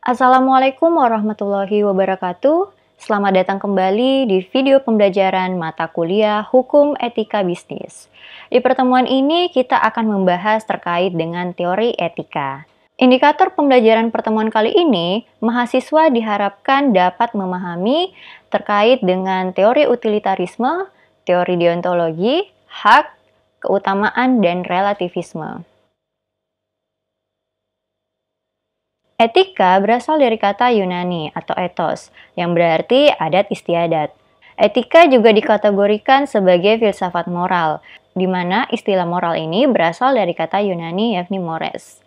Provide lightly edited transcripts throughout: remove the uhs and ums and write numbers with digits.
Assalamualaikum warahmatullahi wabarakatuh. Selamat datang kembali di video pembelajaran mata kuliah Hukum Etika Bisnis. Di pertemuan ini kita akan membahas terkait dengan teori etika. Indikator pembelajaran pertemuan kali ini, mahasiswa diharapkan dapat memahami terkait dengan teori utilitarisme, teori deontologi, hak, keutamaan, dan relativisme. Etika berasal dari kata Yunani atau ethos, yang berarti adat istiadat. Etika juga dikategorikan sebagai filsafat moral, di mana istilah moral ini berasal dari kata Yunani yakni mores.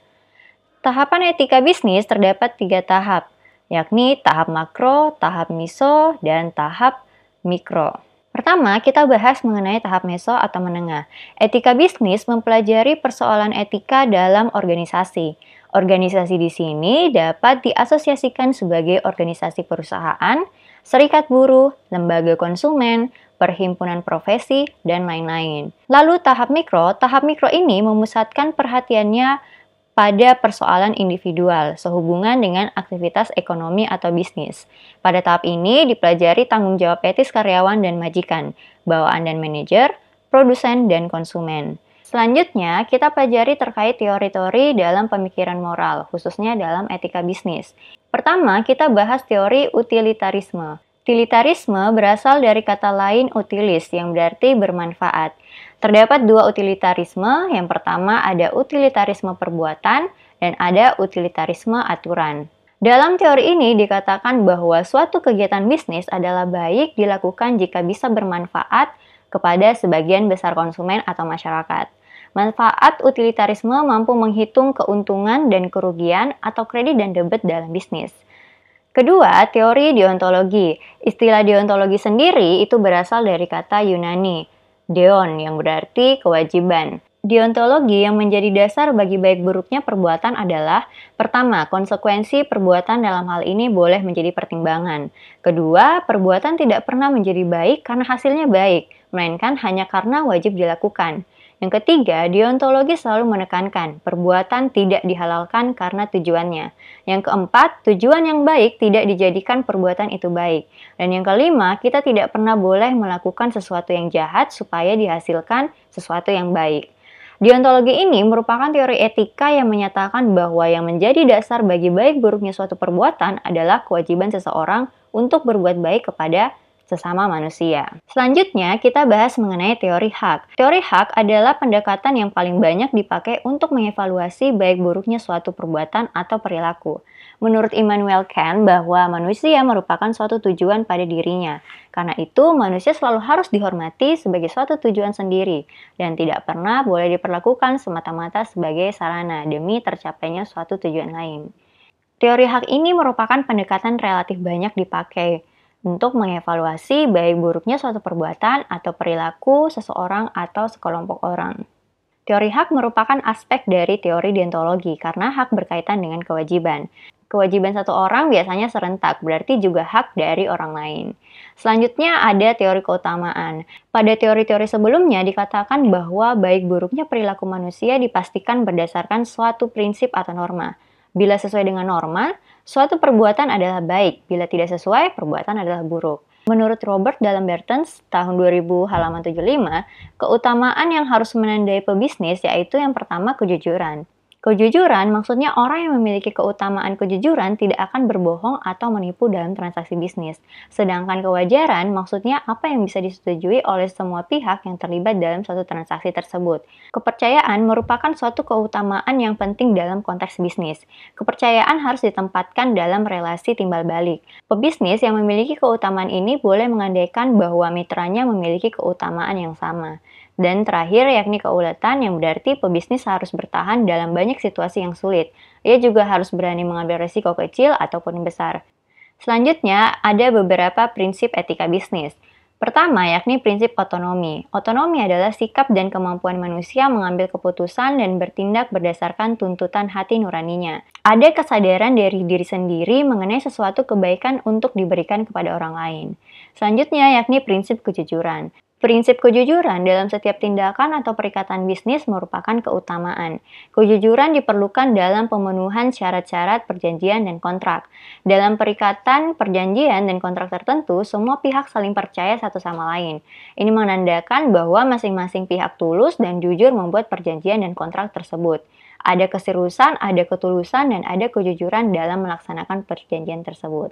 Tahapan etika bisnis terdapat 3 tahap, yakni tahap makro, tahap meso, dan tahap mikro. Pertama, kita bahas mengenai tahap meso atau menengah. Etika bisnis mempelajari persoalan etika dalam organisasi. Organisasi di sini dapat diasosiasikan sebagai organisasi perusahaan, serikat buruh, lembaga konsumen, perhimpunan profesi, dan lain-lain. Lalu tahap mikro ini memusatkan perhatiannya pada persoalan individual sehubungan dengan aktivitas ekonomi atau bisnis. Pada tahap ini dipelajari tanggung jawab etis karyawan dan majikan, bawaan dan manajer, produsen dan konsumen. Selanjutnya, kita pelajari terkait teori-teori dalam pemikiran moral, khususnya dalam etika bisnis. Pertama, kita bahas teori utilitarisme. Utilitarisme berasal dari kata lain utilis, yang berarti bermanfaat. Terdapat 2 utilitarisme, yang pertama ada utilitarisme perbuatan, dan ada utilitarisme aturan. Dalam teori ini dikatakan bahwa suatu kegiatan bisnis adalah baik dilakukan jika bisa bermanfaat kepada sebagian besar konsumen atau masyarakat. Manfaat utilitarisme mampu menghitung keuntungan dan kerugian atau kredit dan debit dalam bisnis. Kedua, teori deontologi. Istilah deontologi sendiri itu berasal dari kata Yunani, deon, yang berarti kewajiban. Deontologi yang menjadi dasar bagi baik buruknya perbuatan adalah: pertama, konsekuensi perbuatan dalam hal ini boleh menjadi pertimbangan. Kedua, perbuatan tidak pernah menjadi baik karena hasilnya baik, melainkan hanya karena wajib dilakukan. Yang ketiga, deontologi selalu menekankan perbuatan tidak dihalalkan karena tujuannya. Yang keempat, tujuan yang baik tidak dijadikan perbuatan itu baik. Dan yang kelima, kita tidak pernah boleh melakukan sesuatu yang jahat supaya dihasilkan sesuatu yang baik. Deontologi ini merupakan teori etika yang menyatakan bahwa yang menjadi dasar bagi baik buruknya suatu perbuatan adalah kewajiban seseorang untuk berbuat baik kepada sesama manusia. Selanjutnya, kita bahas mengenai teori hak. Teori hak adalah pendekatan yang paling banyak dipakai untuk mengevaluasi baik buruknya suatu perbuatan atau perilaku. Menurut Immanuel Kant bahwa manusia merupakan suatu tujuan pada dirinya. Karena itu, manusia selalu harus dihormati sebagai suatu tujuan sendiri dan tidak pernah boleh diperlakukan semata-mata sebagai sarana demi tercapainya suatu tujuan lain. Teori hak ini merupakan pendekatan relatif banyak dipakai untuk mengevaluasi baik buruknya suatu perbuatan atau perilaku seseorang atau sekelompok orang. Teori hak merupakan aspek dari teori deontologi karena hak berkaitan dengan kewajiban. Kewajiban satu orang biasanya serentak, berarti juga hak dari orang lain. Selanjutnya ada teori keutamaan. Pada teori-teori sebelumnya dikatakan bahwa baik buruknya perilaku manusia dipastikan berdasarkan suatu prinsip atau norma. Bila sesuai dengan norma, suatu perbuatan adalah baik. Bila tidak sesuai, perbuatan adalah buruk. Menurut Robert dalam Bertens tahun 2000 halaman 75, keutamaan yang harus menandai pebisnis yaitu yang pertama kejujuran. Kejujuran maksudnya orang yang memiliki keutamaan kejujuran tidak akan berbohong atau menipu dalam transaksi bisnis. Sedangkan kewajaran maksudnya apa yang bisa disetujui oleh semua pihak yang terlibat dalam suatu transaksi tersebut. Kepercayaan merupakan suatu keutamaan yang penting dalam konteks bisnis. Kepercayaan harus ditempatkan dalam relasi timbal balik. Pebisnis yang memiliki keutamaan ini boleh mengandaikan bahwa mitranya memiliki keutamaan yang sama. Dan terakhir yakni keuletan, yang berarti pebisnis harus bertahan dalam banyak situasi yang sulit. Ia juga harus berani mengambil risiko kecil ataupun besar. Selanjutnya ada beberapa prinsip etika bisnis. Pertama yakni prinsip otonomi. Otonomi adalah sikap dan kemampuan manusia mengambil keputusan dan bertindak berdasarkan tuntutan hati nuraninya. Ada kesadaran dari diri sendiri mengenai sesuatu kebaikan untuk diberikan kepada orang lain. Selanjutnya yakni prinsip kejujuran. Prinsip kejujuran dalam setiap tindakan atau perikatan bisnis merupakan keutamaan. Kejujuran diperlukan dalam pemenuhan syarat-syarat perjanjian dan kontrak. Dalam perikatan, perjanjian, dan kontrak tertentu, semua pihak saling percaya satu sama lain. Ini menandakan bahwa masing-masing pihak tulus dan jujur membuat perjanjian dan kontrak tersebut. Ada keseriusan, ada ketulusan, dan ada kejujuran dalam melaksanakan perjanjian tersebut.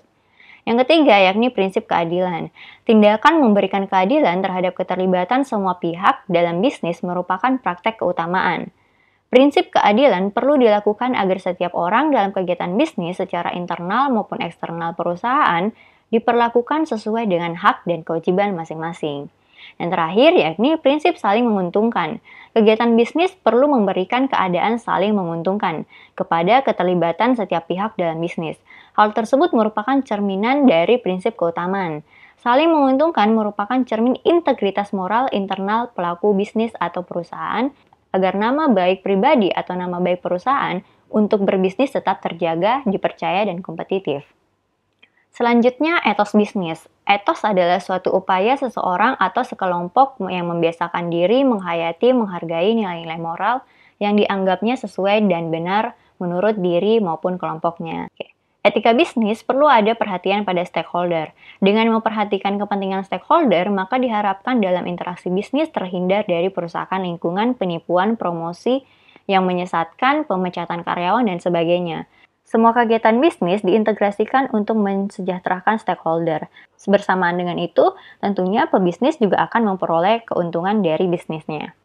Yang ketiga, yakni prinsip keadilan. Tindakan memberikan keadilan terhadap keterlibatan semua pihak dalam bisnis merupakan praktek keutamaan. Prinsip keadilan perlu dilakukan agar setiap orang dalam kegiatan bisnis secara internal maupun eksternal perusahaan diperlakukan sesuai dengan hak dan kewajiban masing-masing. Yang terakhir, yakni prinsip saling menguntungkan. Kegiatan bisnis perlu memberikan keadaan saling menguntungkan kepada keterlibatan setiap pihak dalam bisnis. Hal tersebut merupakan cerminan dari prinsip keutamaan. Saling menguntungkan merupakan cermin integritas moral internal pelaku bisnis atau perusahaan agar nama baik pribadi atau nama baik perusahaan untuk berbisnis tetap terjaga, dipercaya, dan kompetitif. Selanjutnya, etos bisnis. Etos adalah suatu upaya seseorang atau sekelompok yang membiasakan diri menghayati, menghargai nilai-nilai moral yang dianggapnya sesuai dan benar menurut diri maupun kelompoknya. Etika bisnis perlu ada perhatian pada stakeholder. Dengan memperhatikan kepentingan stakeholder, maka diharapkan dalam interaksi bisnis terhindar dari perusakan lingkungan, penipuan, promosi yang menyesatkan, pemecatan karyawan, dan sebagainya. Semua kegiatan bisnis diintegrasikan untuk mensejahterakan stakeholder. Bersamaan dengan itu, tentunya pebisnis juga akan memperoleh keuntungan dari bisnisnya.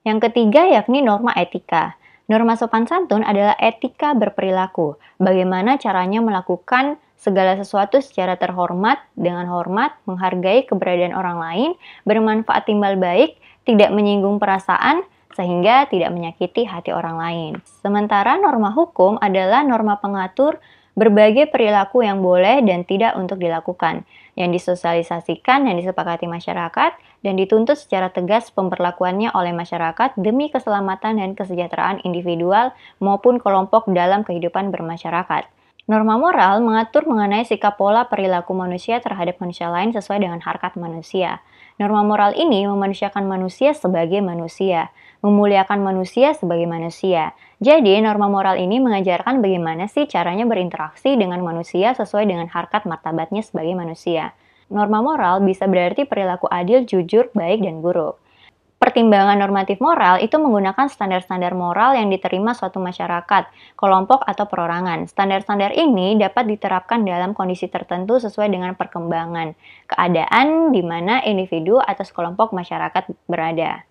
Yang ketiga yakni norma etika. Norma sopan santun adalah etika berperilaku. Bagaimana caranya melakukan segala sesuatu secara terhormat, dengan hormat, menghargai keberadaan orang lain, bermanfaat timbal baik, tidak menyinggung perasaan, sehingga tidak menyakiti hati orang lain. Sementara norma hukum adalah norma pengatur berbagai perilaku yang boleh dan tidak untuk dilakukan, yang disosialisasikan dan disepakati masyarakat, dan dituntut secara tegas pemberlakuannya oleh masyarakat demi keselamatan dan kesejahteraan individual maupun kelompok dalam kehidupan bermasyarakat. Norma moral mengatur mengenai sikap pola perilaku manusia terhadap manusia lain sesuai dengan harkat manusia. Norma moral ini memanusiakan manusia sebagai manusia, memuliakan manusia sebagai manusia. Jadi, norma moral ini mengajarkan bagaimana sih caranya berinteraksi dengan manusia sesuai dengan harkat martabatnya sebagai manusia. Norma moral bisa berarti perilaku adil, jujur, baik, dan buruk. Pertimbangan normatif moral itu menggunakan standar-standar moral yang diterima suatu masyarakat, kelompok, atau perorangan. Standar-standar ini dapat diterapkan dalam kondisi tertentu sesuai dengan perkembangan, keadaan di mana individu atau sekelompok masyarakat berada.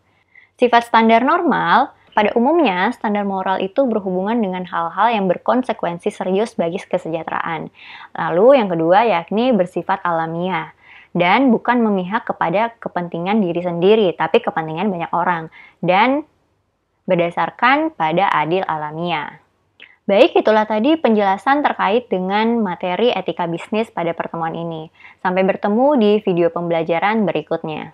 Sifat standar normal, pada umumnya standar moral itu berhubungan dengan hal-hal yang berkonsekuensi serius bagi kesejahteraan. Lalu yang kedua yakni bersifat alamiah. Dan bukan memihak kepada kepentingan diri sendiri, tapi kepentingan banyak orang. Dan berdasarkan pada adil alamiah. Baik, itulah tadi penjelasan terkait dengan materi etika bisnis pada pertemuan ini. Sampai bertemu di video pembelajaran berikutnya.